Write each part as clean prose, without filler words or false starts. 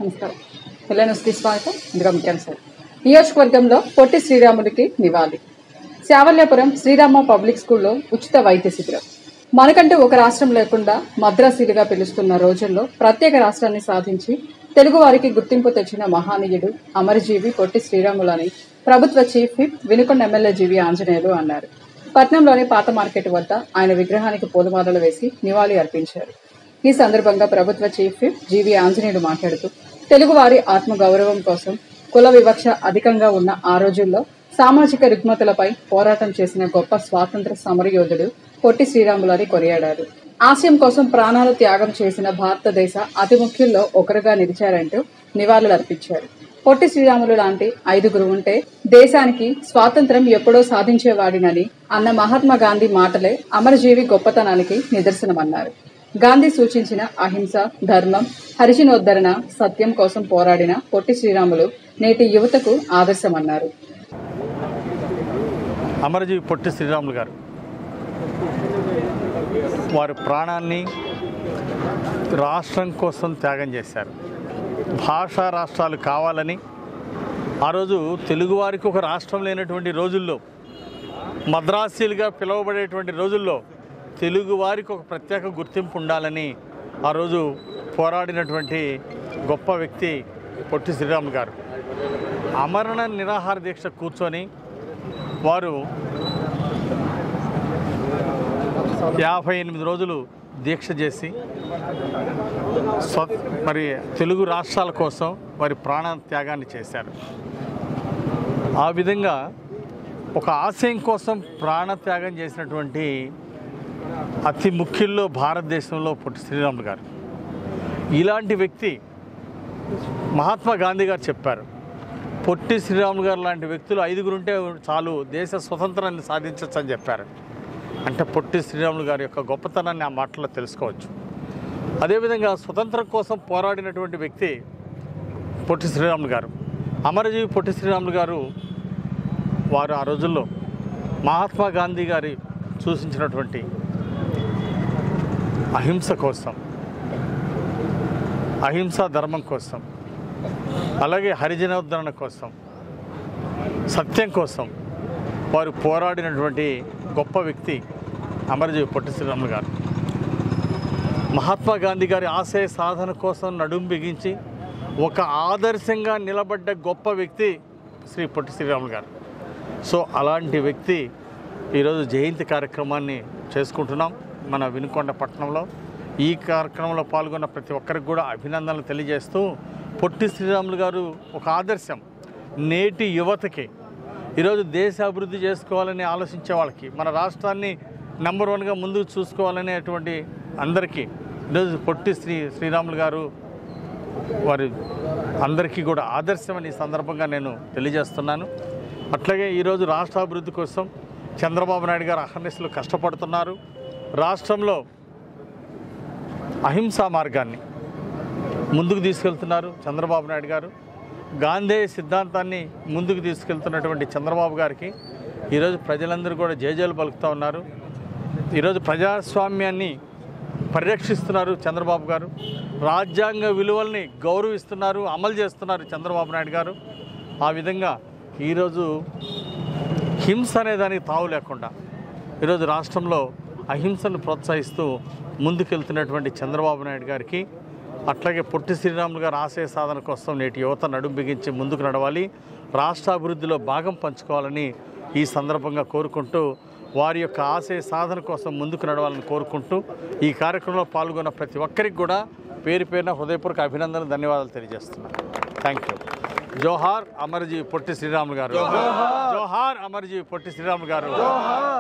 నమస్కారం. పిల్లనుస్తి స్వాగతం. ఇందుగా ముఖ్యాంశాలు. నియోజకవర్గంలో పొట్టి శ్రీరాముడికి నివాళి. శావల్యాపురం శ్రీరామ పబ్లిక్ స్కూల్లో ఉచిత వైద్య శిబిరం. మనకంటూ ఒక రాష్ట్రం లేకుండా మద్రాసీలుగా పిలుస్తున్న రోజుల్లో ప్రత్యేక రాష్ట్రాన్ని సాధించి తెలుగువారికి గుర్తింపు తెచ్చిన మహానీయుడు అమరజీవి పొట్టి శ్రీరాములని ప్రభుత్వ చీఫ్ విప్ వినుకొండ ఎమ్మెల్యే జీవి ఆంజనేయులు అన్నారు. పట్నంలోని పాత మార్కెట్ వద్ద ఆయన విగ్రహానికి పూలమాలలు వేసి నివాళి అర్పించారు. ఈ సందర్భంగా ప్రభుత్వ చీఫ్ విప్ జీవి ఆంజనేయులు మాట్లాడుతూ తెలుగువారి ఆత్మగౌరవం కోసం కుల వివక్ష అధికంగా ఉన్న ఆ రోజుల్లో సామాజిక రుగ్మతలపై పోరాటం చేసిన గొప్ప స్వాతంత్ర సమరయోధుడు పొట్టి శ్రీరాములని కొనియాడారు. ఆశయం కోసం ప్రాణాలు త్యాగం చేసిన భారతదేశ అతి ముఖ్యుల్లో ఒకరుగా నిలిచారంటూ నివాళులు అర్పించారు. పొట్టి శ్రీరాములు లాంటి 5గురు ఉంటే దేశానికి స్వాతంత్రం ఎప్పుడో సాధించేవాడినని అన్న మహాత్మా గాంధీ మాటలే అమరజీవి గొప్పతనానికి నిదర్శనమన్నారు. గాంధీ సూచించిన అహింస, ధర్మం, హరిజనోద్ధరణ, సత్యం కోసం పోరాడిన పొట్టి శ్రీరాములు నేటి యువతకు ఆదర్శమన్నారు. అమరజీవి పొట్టి శ్రీరాములు గారు వారి ప్రాణాన్ని రాష్ట్రం కోసం త్యాగం చేశారు. భాషా రాష్ట్రాలు కావాలని ఆ రోజు తెలుగువారికి ఒక రాష్ట్రం లేనటువంటి రోజుల్లో, మద్రాసీలుగా పిలువబడేటువంటి రోజుల్లో తెలుగువారికి ఒక ప్రత్యేక గుర్తింపు ఉండాలని ఆ రోజు పోరాడినటువంటి గొప్ప వ్యక్తి పొట్టి శ్రీరాములు గారు. అమరణ నిరాహార దీక్ష కూర్చొని వారు 58 రోజులు దీక్ష చేసి మరి తెలుగు రాష్ట్రాల కోసం వారి ప్రాణ త్యాగాన్ని చేశారు. ఆ విధంగా ఒక ఆశయం కోసం ప్రాణత్యాగం చేసినటువంటి అతి ముఖ్యుల్లో భారతదేశంలో పొట్టి శ్రీరాములు గారు. ఇలాంటి వ్యక్తి మహాత్మా గాంధీ గారు చెప్పారు, పొట్టి శ్రీరాములు గారు లాంటి వ్యక్తులు 5గురు ఉంటే చాలు, దేశ స్వతంత్రాన్ని సాధించవచ్చు అని చెప్పారు. అంటే పొట్టి శ్రీరాములు గారి యొక్క గొప్పతనాన్ని ఆ మాటల్లో తెలుసుకోవచ్చు. అదేవిధంగా స్వతంత్రం కోసం పోరాడినటువంటి వ్యక్తి పొట్టి శ్రీరాములు గారు. అమరజీవి పొట్టి శ్రీరాములు గారు వారు ఆ రోజుల్లో మహాత్మా గాంధీ గారి సూచించినటువంటి అహింస కోసం, అహింసా ధర్మం కోసం, అలాగే హరిజనోద్ధరణ కోసం, సత్యం కోసం వారు పోరాడినటువంటి గొప్ప వ్యక్తి అమరజీవి పొట్టి శ్రీరాములు గారు. మహాత్మా గాంధీ గారి ఆశయ సాధన కోసం నడుం బిగించి ఒక ఆదర్శంగా నిలబడ్డ గొప్ప వ్యక్తి శ్రీ పొట్టి శ్రీరాములు గారు. సో అలాంటి వ్యక్తి ఈరోజు జయంతి కార్యక్రమాన్ని చేసుకుంటున్నాం మన వినుకొండ పట్టణంలో. ఈ కార్యక్రమంలో పాల్గొన్న ప్రతి ఒక్కరికి కూడా అభినందనలు తెలియజేస్తూ, పొట్టి శ్రీరాములు గారు ఒక ఆదర్శం నేటి యువతకి. ఈరోజు దేశ అభివృద్ధి చేసుకోవాలని ఆలోచించే వాళ్ళకి, మన రాష్ట్రాన్ని నెంబర్ 1గా ముందుకు చూసుకోవాలనేటువంటి అందరికీ ఈరోజు పొట్టి శ్రీరాములు గారు వారి అందరికీ కూడా ఆదర్శమని ఈ సందర్భంగా నేను తెలియజేస్తున్నాను. అట్లాగే ఈరోజు రాష్ట్ర అభివృద్ధి కోసం చంద్రబాబు నాయుడు గారు అహర్నిశలు కష్టపడుతున్నారు. రాష్ట్రంలో అహింసా మార్గాన్ని ముందుకు తీసుకెళ్తున్నారు చంద్రబాబు నాయుడు గారు. గాంధీ సిద్ధాంతాన్ని ముందుకు తీసుకెళ్తున్నటువంటి చంద్రబాబు గారికి ఈరోజు ప్రజలందరూ కూడా జయజయలు పలుకుతూ ఉన్నారు. ఈరోజు ప్రజాస్వామ్యాన్ని పరిరక్షిస్తున్నారు చంద్రబాబు గారు. రాజ్యాంగ విలువల్ని గౌరవిస్తున్నారు, అమలు చేస్తున్నారు చంద్రబాబు నాయుడు గారు. ఆ విధంగా ఈరోజు హింస అనే దానికి తావు లేకుండా ఈరోజు రాష్ట్రంలో అహింసను ప్రోత్సహిస్తూ ముందుకెళ్తున్నటువంటి చంద్రబాబు నాయుడు గారికి, అట్లాగే పొట్టి శ్రీరాములు గారు ఆశయ సాధన కోసం నేటి యువత నడుం బిగించి ముందుకు నడవాలి, రాష్ట్ర అభివృద్ధిలో భాగం పంచుకోవాలని ఈ సందర్భంగా కోరుకుంటూ, వారి యొక్క ఆశయ సాధన కోసం ముందుకు నడవాలని కోరుకుంటూ, ఈ కార్యక్రమంలో పాల్గొన్న ప్రతి ఒక్కరికి కూడా పేరు పేరున హృదయపూర్వక అభినందనలు, ధన్యవాదాలు తెలియజేస్తున్నాను. Thank you. జోహార్ అమరజీవి పొట్టి శ్రీరాములు గారు. జోహార్ అమరజీవి పొట్టి శ్రీరాములు గారు.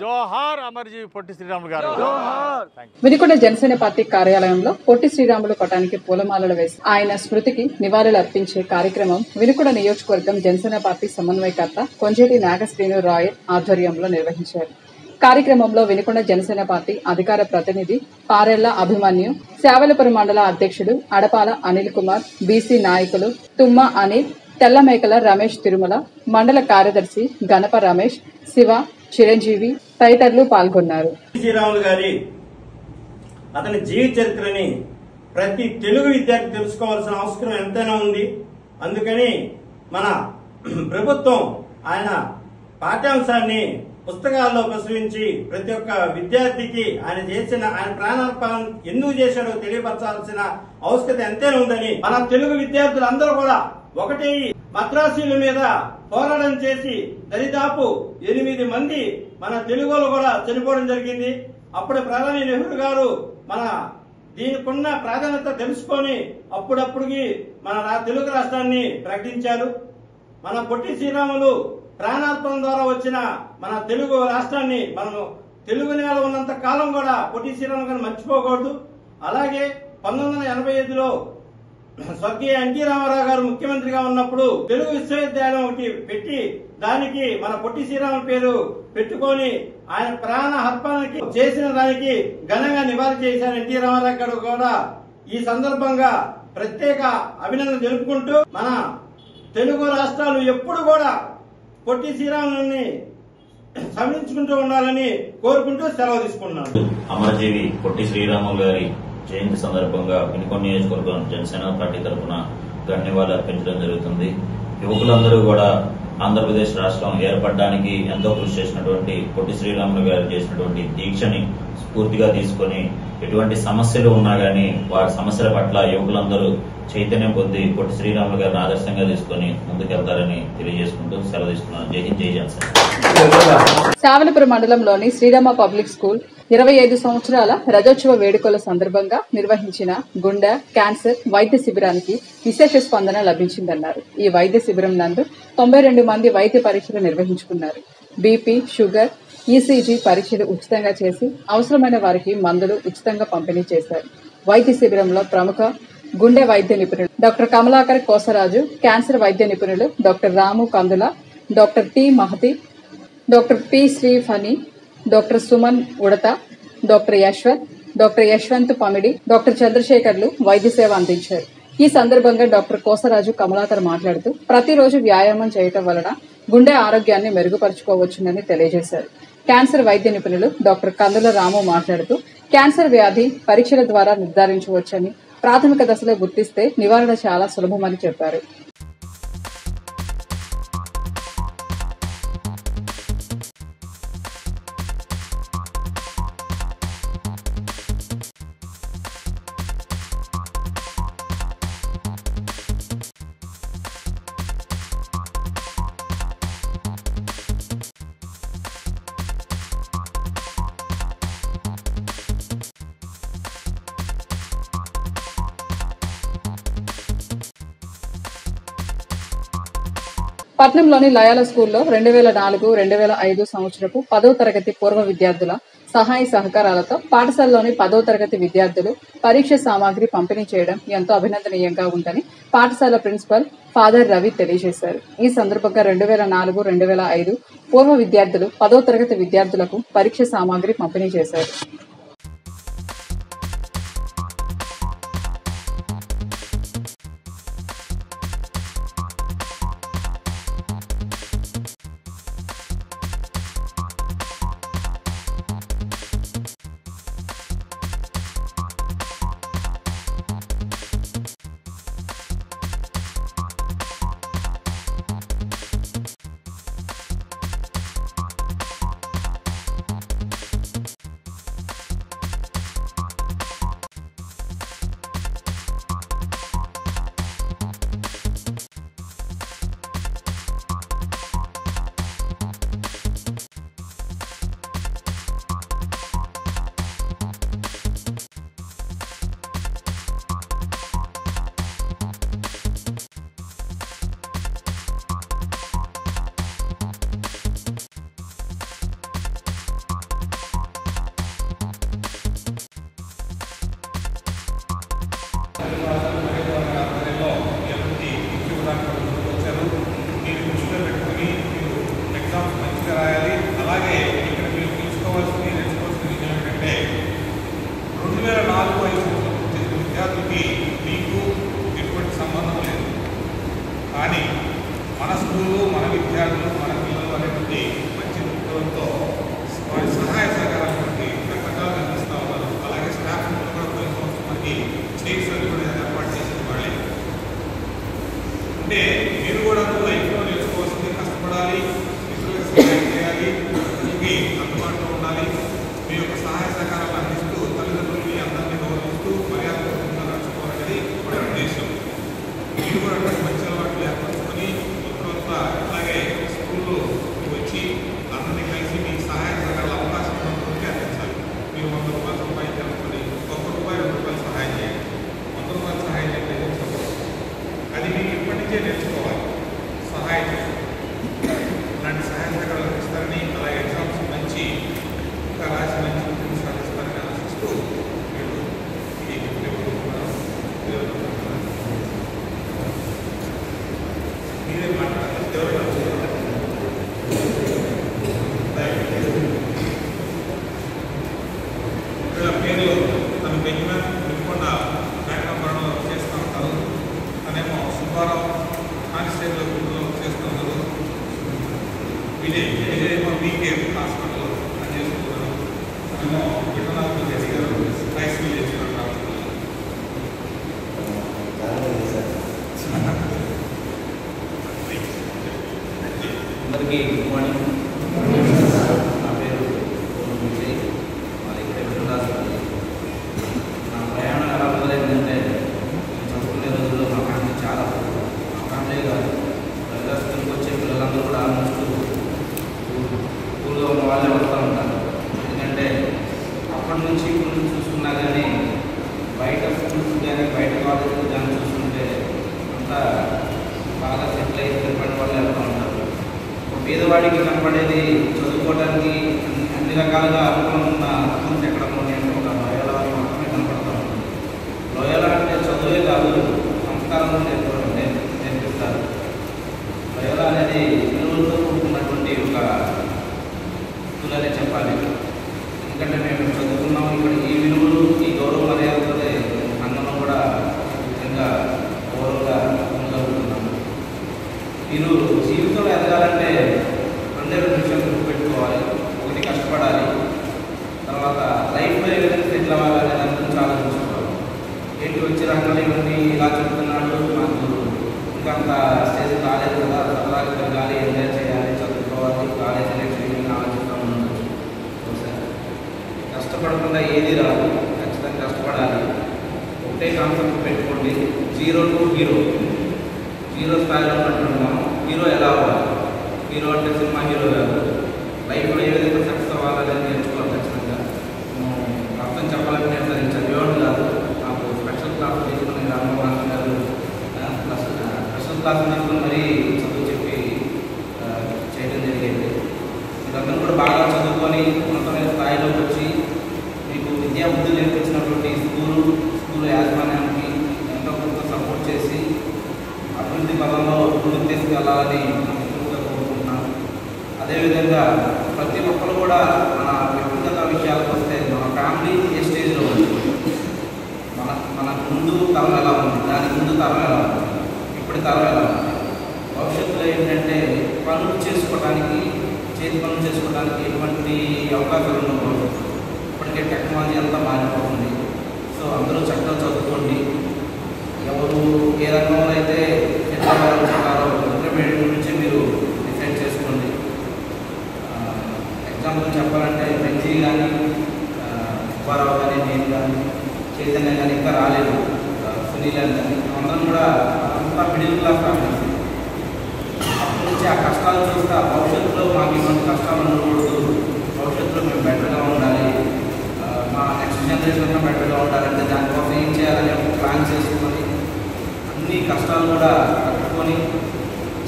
జోహార్ అమరజీవి పొట్టి శ్రీరాములు గారు. వినుకొండ జనసేన పార్టీ కార్యాలయంలో పొట్టి శ్రీరాములు పటానికి పూలమాలలు వేసి ఆయన స్మృతికి నివాళులు అర్పించే కార్యక్రమం వినుకొండ నియోజకవర్గం జనసేన పార్టీ సమన్వయకర్త కొంజేటి నాగశ్రీను రాయల్ ఆధ్వర్యంలో నిర్వహించారు. కార్యక్రమంలో వినుకొండ జనసేన పార్టీ అధికార ప్రతినిధి పారెళ్ల అభిమన్యు, శావలపురం మండల అధ్యక్షుడు అడపాల అనిల్ కుమార్, బీసీ నాయకులు తుమ్మ అనిల్, తెల్లమేకల రమేష్ తిరుమల, మండల కార్యదర్శి గణప రమేష్, శివ, చిరంజీవి తదితరులు పాల్గొన్నారు. శ్రీరాములు గారి అతని జీవిత చరిత్రని ప్రతి తెలుగు విద్యార్థి తెలుసుకోవాల్సిన అవసరం ఎంతైనా ఉంది. అందుకని మన ప్రభుత్వం ఆయన పాఠ్యాంశాన్ని పుస్తకాల్లో ప్రచురించి ప్రతి ఒక్క విద్యార్థికి ఆయన ప్రాణార్పణ ఎందుకు చేశాడో తెలియపరచాల్సిన అవసరం ఎంతైనా ఉందని మన తెలుగు విద్యార్థులందరూ కూడా ఒకటి మద్రాసీల మీద పోరాటం చేసి దరిదాపు 8 మంది మన తెలుగు వాళ్ళు కూడా చనిపోవడం జరిగింది. అప్పుడు ప్రధాని నెహ్రూ గారు మన దీనికున్న ప్రాధాన్యత తెలుసుకొని అప్పుడప్పుడుకి మన తెలుగు రాష్ట్రాన్ని ప్రకటించారు. మన పొట్టి శ్రీరాములు ప్రాణార్పణ ద్వారా వచ్చిన మన తెలుగు రాష్ట్రాన్ని మనం తెలుగు నేల ఉన్నంత కాలం కూడా పొట్టి శ్రీరాములు గారిని మర్చిపోకూడదు. అలాగే 1985లో స్వర్గీయ ఎన్టీ రామారావు గారు ముఖ్యమంత్రిగా ఉన్నప్పుడు తెలుగు విశ్వవిద్యాలయం ఒకటి పెట్టి దానికి మన పొట్టి శ్రీరాముల పేరు పెట్టుకొని ఆయన ప్రాణ అర్పణకి చేసిన దానికి ఘనంగా నివాళి చేశారు ఎన్టీ రామారావు గారు కూడా. ఈ సందర్భంగా ప్రత్యేక అభినందన తెలుపుకుంటూ మన తెలుగు రాష్ట్రాలు ఎప్పుడు కూడా పొట్టి శ్రీరాములని స్మరించుకుంటూ ఉండాలని కోరుకుంటూ సెలవు తీసుకున్నాను. అమరజీవి పొట్టి శ్రీరాములు గారి జయంతి సందర్భంగా వినుకొండ నియోజకవర్గం జనసేన పార్టీ తరఫున ధన్యవాదాలు అర్పించడం జరుగుతుంది. యువకులందరూ కూడా ఆంధ్రప్రదేశ్ రాష్ట్రం ఏర్పడడానికి ఎంతో కృషి చేసినటువంటి పొట్టి శ్రీరాములు గారు చేసినటువంటి దీక్షని స్ఫూర్తిగా తీసుకుని ఎటువంటి సమస్యలు ఉన్నా గానీ వారి సమస్యల పట్ల యువకులందరూ చైతన్యం పొంది పొట్టి శ్రీరాములు గారిని ఆదర్శంగా తీసుకుని ముందుకెళ్తారని తెలియజేసుకుంటూ సెలవు తీసుకున్నాను. జై హింద్, జై జనసేన. శావలపురం మండలంలోని శ్రీరామ పబ్లిక్ స్కూల్ 25 సంవత్సరాల రజోత్సవ వేడుకల సందర్భంగా నిర్వహించిన గుండె, క్యాన్సర్ వైద్య శిబిరానికి విశేష స్పందన లభించిందన్నారు. ఈ వైద్య శిబిరం నందు 92 మంది వైద్య పరీక్షలు నిర్వహించుకున్నారు. బీపీ, షుగర్, ఈసీజీ పరీక్షలు ఉచితంగా చేసి అవసరమైన వారికి మందులు ఉచితంగా పంపిణీ చేశారు. వైద్య శిబిరంలో ప్రముఖ గుండె వైద్య నిపుణులు డాక్టర్ కమలాకర్ కోసరాజు, క్యాన్సర్ వైద్య నిపుణులు doctor Ramu Kandula, doctor T Mahati, doctor P Sriphani, doctor Suman Udata, doctor Yashwant Pamidi, doctor చంద్రశేఖర్లు వైద్య సేవ అందించారు. ఈ సందర్భంగా డాక్టర్ కోసరాజు కమలాకర్ మాట్లాడుతూ ప్రతిరోజు వ్యాయామం చేయటం వలన గుండె ఆరోగ్యాన్ని మెరుగుపరుచుకోవచ్చునని తెలియజేశారు. క్యాన్సర్ వైద్య నిపుణులు డాక్టర్ కందుల రాము మాట్లాడుతూ క్యాన్సర్ వ్యాధి పరీక్షల ద్వారా నిర్ధారించవచ్చని, ప్రాథమిక దశలో గుర్తిస్తే నివారణ చాలా సులభమని చెప్పారు. పట్నంలోని లయాల స్కూల్లో 2004-2005 సంవత్సరపు 10వ తరగతి పూర్వ విద్యార్థుల సహాయ సహకారాలతో పాఠశాలలోని 10వ తరగతి విద్యార్థులు పరీక్ష సామాగ్రి పంపిణీ చేయడం ఎంతో అభినందనీయంగా ఉందని పాఠశాల ప్రిన్సిపల్ ఫాదర్ రవి తెలియజేశారు. ఈ సందర్భంగా 2004-2005 పూర్వ విద్యార్థులు 10వ తరగతి విద్యార్థులకు పరీక్ష సామాగ్రి పంపిణీ చేశారు. సహకారాలు అందిస్తూ తల్లిదండ్రులని అందరినీ గౌరవిస్తూ మర్యాదపూర్వకంగా నడుచుకోవాలనేది మన ఉద్దేశం. మీరు కూడా అటువంటి మంచి అలవాట్లు ఏర్పరచుకొని కొంత అలాగే స్కూల్లో వచ్చి అందరినీ కలిసి మీ సహాయ సహకారాల అవకాశం ఉన్నటువంటి అందించాలి. మీరు 100 రూపాయలు సంపాదించాలనుకుని ₹1 2 రూపాయలు సహాయం చేయండి. ₹100 సహాయం చేయడం చెప్పదు. అది మీకు ఇప్పటి నుంచే నేర్చుకోవాలి. సహాయం ఇలాంటి సహాయ సహకారాలు అందిస్తారని, అలాగే ఎగ్జామ్స్ మంచి ఇంకా రాసి మంచి ఉద్యోగం సాధిస్తారని ఆశిస్తూ మీరు ఈ మీరే మాట్లాడాలి. పేరు తను బెంజమిన్ వినుకొండ మేకనపురంలో చేస్తూ ఉంటారు. తనేమో సుబ్బారావు కానిస్టేబుల్ గుడిలో చేస్తూ ఉంటారు. విజయేమో బీకే హాస్పిటల్లో పనిచేస్తున్నారు. తనేమో విఠలాల్ రెడ్డి గారు రైస్ మిల్ చేస్తున్నారు. అందరికీ గుడ్ మార్నింగ్. నా పేరు విజయ్, మాది ఇక్కడ విఠలాల్. నా ప్రయాణం ఎలా మొదలైందంటే, నేను చదువుకునే రోజుల్లో మా ఫ్యామిలీ చాలా మా ఫ్యామిలీ కాదు, స్కూల్కి వచ్చే పిల్లలందరూ కూడా ఆల్మోస్ట్ స్కూల్లో ఉన్న వాళ్ళే వస్తూ ఉంటారు. ఎందుకంటే అప్పటి నుంచి ఇప్పుడు నుంచి చూసుకున్నా కానీ బయట స్కూల్స్ కానీ బయట కాలేజీలు కానీ చూసుకుంటే అంతా బాగా సెటిల్ అయ్యి స్థిరపడిన వాళ్ళు వెళ్తూ ఉంటారు. పేదవాడికి కనపడేది చదువుకోవడానికి అన్ని రకాలుగా అనుకూలమైన స్కూల్స్ ఎక్కడ ఉన్నాయంటే ఒక లోయలా మాత్రమే కనపడతా ఉంటుంది. లోయలా అంటే చదువే కాదు, సంస్కారంలో నేర్పిస్తారు. లోయలా అనేది విలువలతో కూడుకున్నటువంటి ఒక స్కూల్ అనే చెప్పాలి. ఎందుకంటే మేము చదువుకున్నాం ఇక్కడ ఈ విలువలు, ఈ గౌరవ మర్యాదలతోనే సంఘంలో కూడా నిజంగా గౌరవంగా ఉండగలుగుతున్నాము. మీరు జీవితంలో ఎదగాలంటే 2 విషయాలు గుర్తుపెట్టుకోవాలి. ఒకటి కష్టపడాలి, తర్వాత లైఫ్లో ఏ విధంగా సెటిల్ అవ్వాలనే దాని గురించి ఆలోచించుకోవాలి. ఏంటి వచ్చే రంగంలో ఇవన్నీ ఇలా చెప్తున్నాడు, నాకు ఇంకా అంత స్టేజ్ రాలేదు కదా, సరదాగా తిరగాలి, ఎంజాయ్ చేయాలి, చదువుకోవాలి, కాలేజీ నెక్స్ట్ ఏమైనా ఆలోచిస్తూ ఉండొచ్చు. కష్టపడకుండా ఏది రాదు, ఖచ్చితంగా కష్టపడాలి. ఒకటే కాన్సెప్ట్ పెట్టుకోండి, 0 to hero. 0 స్థాయిలో ఉన్నటువంటి మనం హీరో ఎలా అవ్వాలి. హీరో అంటే సినిమా హీరో కాదు, లైఫ్లో ఏ విధంగా సక్సెస్ అవ్వాలని నేర్చుకోవాలి. ఖచ్చితంగా అర్థం చెప్పాలంటే నేను చదివేవాడు కాదు, నాకు స్పెషల్ క్లాస్ తీసుకుని రామవాసం గారు స్పెషల్ క్లాస్ తీసుకుని మరీ చదువు చెప్పి చేయడం జరిగేది. మీరందరూ కూడా బాగా చదువుకొని ఉన్నతమైన స్థాయిలోకి వచ్చి మీకు విద్యా బుద్ధి నేర్పించినటువంటి స్కూల్ యాజమాన్యానికి ఎంతో కొంత సపోర్ట్ చేసి అభివృద్ధి పదంలో ముందుకు తీసుకెళ్లాలని మనస్ఫూర్తిగా కోరుకుంటున్నాను. అదేవిధంగా ప్రతి ఒక్కరు కూడా మన వ్యక్తిగత విషయాలకు వస్తే మన ఫ్యామిలీ ఏ స్టేజ్లో ఉంది, మన ముందు తరం ఎలా ఉంది, దాని ముందు తరం ఎలా ఉంది, ఇప్పటి తరం ఎలా ఉంది, భవిష్యత్తులో ఏంటంటే పనులు చేసుకోవడానికి, చేతి పనులు చేసుకోవడానికి ఎటువంటి అవకాశాలు ఉండవు. ఇప్పటికే టెక్నాలజీ అంతా మారిపోతుంది. సో అందరూ చక్కగా చదువుకోండి. ఎవరు ఏ రంగంలో అయితే ఎట్లా ఉంటారో ఇంటర్మీడియట్ నుంచి మీరు డిసైడ్ చేసుకోండి. ఎగ్జాంపుల్ చెప్పాలంటే బెంజీ కానీ, సుబ్బారావు కానీ, నేను కానీ, చైతన్య కానీ ఇంకా రాలేదు, సునీల్ అని కానీ, అందరం కూడా అంతా మిడిల్ క్లాస్ ఫ్యామిలీస్. అప్పటి నుంచి ఆ కష్టాలు చూస్తా భవిష్యత్తులో మాకు ఇటువంటి కష్టాలు ఉండకూడదు, భవిష్యత్తులో మేము బెటర్గా ఉండాలి, మా నెక్స్ట్ జనరేషన్ బెటర్గా ఉండాలంటే దానికోసం ఏం చేయాలని ప్లాన్ చేసుకొని అన్ని కష్టాలు కూడా కట్టుకొని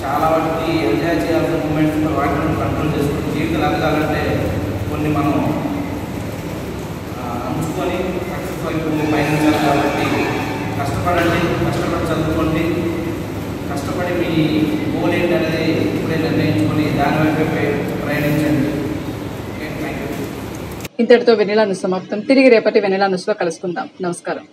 చాలా వాటికి ఎంజాయ్ చేయాల్సిన మూమెంట్స్ వాటిని కంట్రోల్ చేసుకొని జీవితం ఎదగాలంటే కొన్ని మనం అంచుకొని సక్సెస్ వైపు పయనించాలి. కాబట్టి కష్టపడండి, కష్టపడి చదువుకోండి, కష్టపడి మీ గోల్ ఏంటనేది ఇప్పుడే నిర్ణయించుకొని దాని వైపే ప్రయాణించండి. ఇంతటితో వెన్నెల న్యూస్ సమాప్తం. తిరిగి రేపటి వెన్నెల న్యూస్లో కలుసుకుందాం. నమస్కారం.